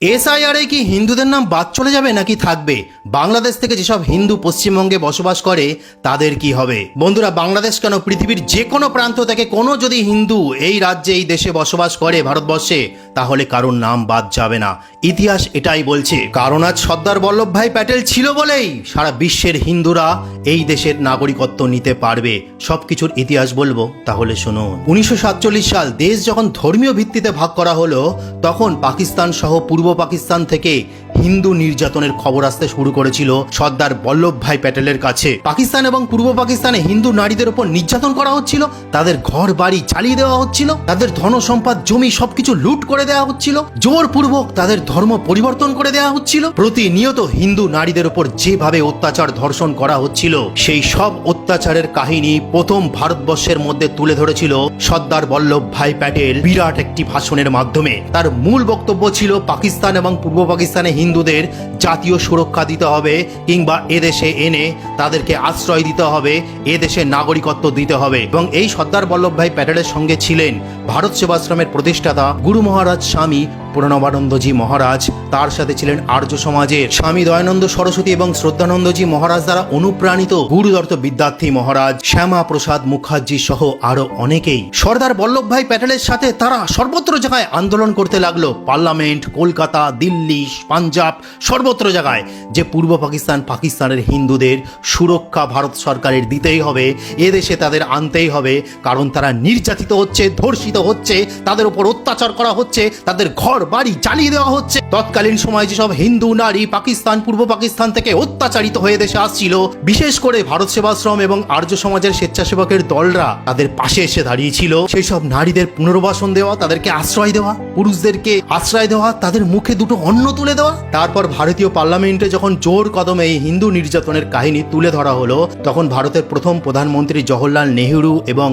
এসআইআরে কি হিন্দুদের নাম বাদ চলে যাবে নাকি থাকবে? বাংলাদেশ থেকে যেসব হিন্দু পশ্চিমবঙ্গে বসবাস করে তাদের কি হবে? বন্ধুরা, বাংলাদেশ কেন, পৃথিবীর যে কোনো প্রান্ত থেকে কোনো যদি হিন্দু এই রাজ্যে এই দেশে বসবাস করে ভারতবর্ষে, তাহলে কারোর নাম বাদ যাবে না। ইতিহাস এটাই বলছে। কারণ আজ সর্দার বল্লভভাই প্যাটেল ছিল বলেই সারা বিশ্বের হিন্দুরা এই দেশের নাগরিকত্ব নিতে পারবে। সবকিছুর ইতিহাস বলবো, তাহলে শুনুন। 1947 সাল দেশ যখন ধর্মীয় ভিত্তিতে ভাগ করা হলো, তখন পাকিস্তান সহ পূর্ব পাকিস্তান থেকে হিন্দু নির্যাতনের খবর আসতে শুরু করেছিল সর্দার বল্লভভাই প্যাটেলের কাছে। পাকিস্তান এবং পূর্ব পাকিস্তানে হিন্দু নারীদের উপর নির্যাতন করা হচ্ছিল, তাদের ঘর বাড়ি জ্বালিয়ে দেওয়া হচ্ছিল, তাদের ধন সম্পদ জমি সবকিছু লুট করে দেওয়া হচ্ছিল, জোরপূর্বক তাদের ধর্ম পরিবর্তন করে দেওয়া হচ্ছিল। প্রতিনিয়ত হিন্দু নারীদের উপর যেভাবে অত্যাচার ধর্ষণ করা হচ্ছিল, সেই সব অত্যাচারের কাহিনী প্রথম ভারতবর্ষের মধ্যে তুলে ধরেছিল সর্দার বল্লভভাই প্যাটেল বিরাট একটি ভাষণের মাধ্যমে। তার মূল বক্তব্য ছিল পাকিস্তান এবং পূর্ব পাকিস্তানে হিন্দুদের জাতীয় সুরক্ষা দিতে হবে, কিংবা এদেশে এনে তাদেরকে আশ্রয় দিতে হবে, এদেশে নাগরিকত্ব দিতে হবে। এবং এই সর্দার বল্লভভাই প্যাটেলের সঙ্গে ছিলেন ভারত সেবাশ্রমের প্রতিষ্ঠাতা গুরু মহারাজ স্বামী প্রণবানন্দজি মহারাজ। তার সাথে ছিলেন আর্য সমাজের স্বামী দয়ানন্দ সরস্বতী এবং শ্রদ্ধানন্দজি মহারাজ দ্বারা অনুপ্রাণিত গুরুদত্ত বিদ্যার্থী মহারাজ, শ্যামা প্রসাদ মুখার্জি সহ আরো অনেকেই। সর্দার বল্লভভাই প্যাটেলের সাথে তারা সর্বত্র জায়গায় আন্দোলন করতে লাগলো। পার্লামেন্ট, কলকাতা, দিল্লি, পাঞ্জাব, সর্বত্র জায়গায় যে পূর্ব পাকিস্তানের হিন্দুদের সুরক্ষা ভারত সরকারের দিতেই হবে, এদেশে তাদের আনতেই হবে। কারণ তারা নির্যাতিত হচ্ছে, ধর্ষিত হচ্ছে, তাদের উপর অত্যাচার করা হচ্ছে, তাদের ঘর বাড়ি জ্বালিয়ে দেওয়া হচ্ছে। তৎকালীন সময় যেসব হিন্দু নারী পাকিস্তান, পূর্ব পাকিস্তান থেকে অত্যাচারিত হয়ে দেশে আসছিল, বিশেষ করে ভারত সেবাশ্রম এবং আর্য সমাজের স্বেচ্ছাসেবকের দলরা তাদের পাশে এসে দাঁড়িয়েছিল। সেই সব নারীদের পুনর্বাসন দেওয়া, তাদেরকে আশ্রয় দেওয়া, পুরুষদেরকে আশ্রয় দেওয়া, তাদের মুখে দুটো অন্ন তুলে দেওয়া। তারপর ভারতীয় পার্লামেন্টে যখন জোর কদমে এই হিন্দু নির্যাতনের কাহিনী তুলে ধরা হলো, তখন ভারতের প্রথম প্রধানমন্ত্রী জওহরলাল নেহেরু এবং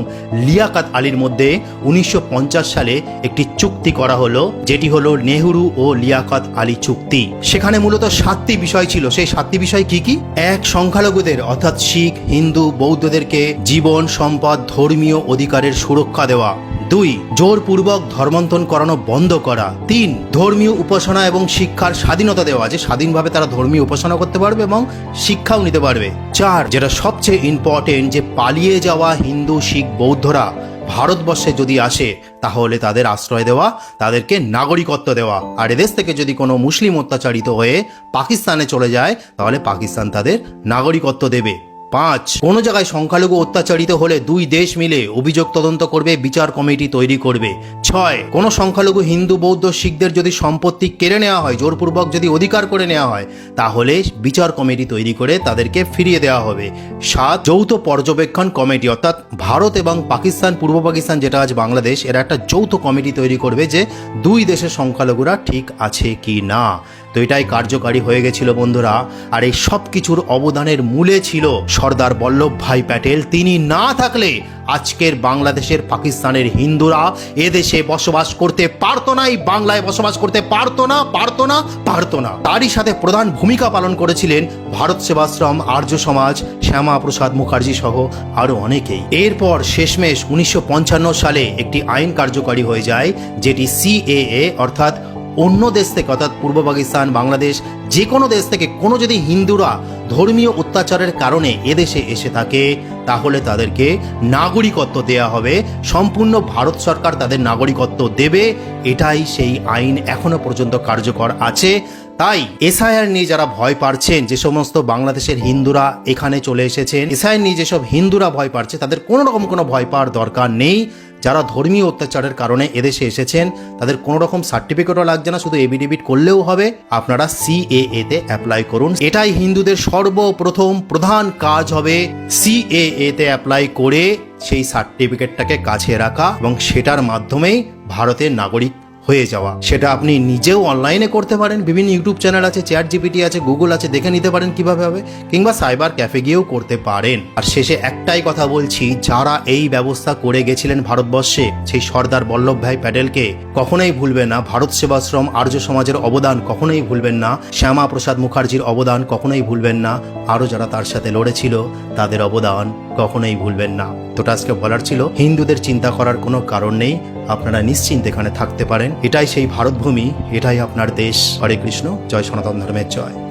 লিয়াকত আলীর মধ্যে 1950 সালে একটি চুক্তি করা হলো, যেটি হলো নেহেরু ও লিয়াকত আলী চুক্তি। সেখানে মূলত 7টি বিষয় ছিল। সেই 7টি বিষয় কি কি? 1. সংখ্যালঘুদের অর্থাৎ শিখ, হিন্দু, বৌদ্ধদেরকে জীবন, সম্পদ, ধর্মীয় অধিকারের সুরক্ষা দেওয়া। 2. জোরপূর্বক ধর্মান্তর করানো বন্ধ করা। 3. ধর্মীয় উপাসনা এবং শিক্ষার স্বাধীনতা দেওয়া, যে স্বাধীনভাবে তারা ধর্মীয় উপাসনা করতে পারবে এবং শিক্ষাও নিতে পারবে। 4. যেটা সবচেয়ে ইম্পর্টেন্ট, যে পালিয়ে যাওয়া হিন্দু, শিখ, বৌদ্ধরা ভারতবর্ষে যদি আসে তাহলে তাদের আশ্রয় দেওয়া, তাদেরকে নাগরিকত্ব দেওয়া। আর এদেশ থেকে যদি কোনো মুসলিম অত্যাচারিত হয়ে পাকিস্তানে চলে যায়, তাহলে পাকিস্তান তাদের নাগরিকত্ব দেবে। 5. কোনো জায়গায় সংখ্যালঘু অত্যাচারিত হলে 2 দেশ মিলে অভিযোগ তদন্ত করবে, বিচার কমিটি তৈরি করবে। 6. কোনো সংখ্যালঘু হিন্দু, বৌদ্ধ, শিখদের যদি সম্পত্তি কেড়ে নেওয়া হয়, জোরপূর্বক যদি অধিকার করে নেওয়া হয়, তাহলে বিচার কমিটি তৈরি করে তাদেরকে ফিরিয়ে দেওয়া হবে। 7. যৌথ পর্যবেক্ষণ কমিটি, অর্থাৎ ভারত এবং পাকিস্তান, পূর্ব পাকিস্তান যেটা আজ বাংলাদেশ, এরা একটা যৌথ কমিটি তৈরি করবে যে 2 দেশের সংখ্যালঘুরা ঠিক আছে কি না। তো এটাই কার্যকারী হয়ে গেছিল বন্ধুরা। আর এই সব কিছুর অবদানের মূলে ছিল সর্দার বল্লভভাই প্যাটেল। তিনি না থাকলে আজকের বাংলাদেশের, পাকিস্তানের হিন্দুরা এদেশে বসবাস করতে পারতো না, এই বাংলায় বসবাস করতে পারতো না। তারই সাথে প্রধান ভূমিকা পালন করেছিলেন ভারত সেবাশ্রম, আর্য সমাজ, শ্যামা প্রসাদ মুখার্জি সহ আরো অনেকেই। এরপর শেষমেশ 1955 সালে একটি আইন কার্যকারী হয়ে যায়, যেটি CAA, অর্থাৎ অন্য দেশ থেকে, অর্থাৎ পূর্ব পাকিস্তান, বাংলাদেশ, যে কোনো দেশ থেকে কোনো যদি হিন্দুরা ধর্মীয় অত্যাচারের কারণে এদেশে এসে থাকে, তাহলে তাদেরকে নাগরিকত্ব দেয়া হবে। সম্পূর্ণ ভারত সরকার তাদের নাগরিকত্ব দেবে। এটাই সেই আইন, এখনো পর্যন্ত কার্যকর আছে। তাই এসআইআর নিয়ে যারা ভয় পাচ্ছেন, যে সমস্ত বাংলাদেশের হিন্দুরা এখানে চলে এসেছেন, এসআইআর নিয়ে যেসব হিন্দুরা ভয় পাচ্ছে, তাদের কোনো রকম কোনো ভয় পাওয়ার দরকার নেই। যারা ধর্মীয় অত্যাচারের কারণে এদেশে এসেছেন, তাদের কোনো রকম সার্টিফিকেটও লাগছে না, শুধু এফিডেভিট করলেও হবে। আপনারা CAA তে অ্যাপ্লাই করুন। এটাই হিন্দুদের সর্বপ্রথম প্রধান কাজ হবে, CAA তে অ্যাপ্লাই করে সেই সার্টিফিকেটটাকে কাছে রাখা এবং সেটার মাধ্যমেই ভারতের নাগরিক হয়ে যাওয়া। সেটা আপনি নিজেও অনলাইনে করতে পারেন, বিভিন্ন ইউটিউব চ্যানেল আছে, ChatGPT আছে, গুগল আছে, দেখে নিতে পারেন কিভাবে হবে, কিংবা সাইবার ক্যাফে গিয়েও করতে পারেন। আর শেষে একটাই কথা বলছি, যারা এই ব্যবস্থা করে গেছিলেন ভারতবর্ষে, সেই সর্দার বল্লভভাই প্যাটেলকে কখনোই ভুলবেন না। ভারত সেবাশ্রম, আর্য সমাজের অবদান কখনোই ভুলবেন না। শ্যামা প্রসাদ মুখার্জির অবদান কখনোই ভুলবেন না। আরও যারা তার সাথে লড়েছিল, তাদের অবদান কখনোই ভুলবেন না। তো আজকে বলার ছিল, হিন্দুদের চিন্তা করার কোনো কারণ নেই, আপনারা নিশ্চিন্তে এখানে থাকতে পারেন। এটাই সেই ভারতভূমি, এটাই আপনার দেশ। হরে কৃষ্ণ, জয় সনাতন ধর্মের জয়।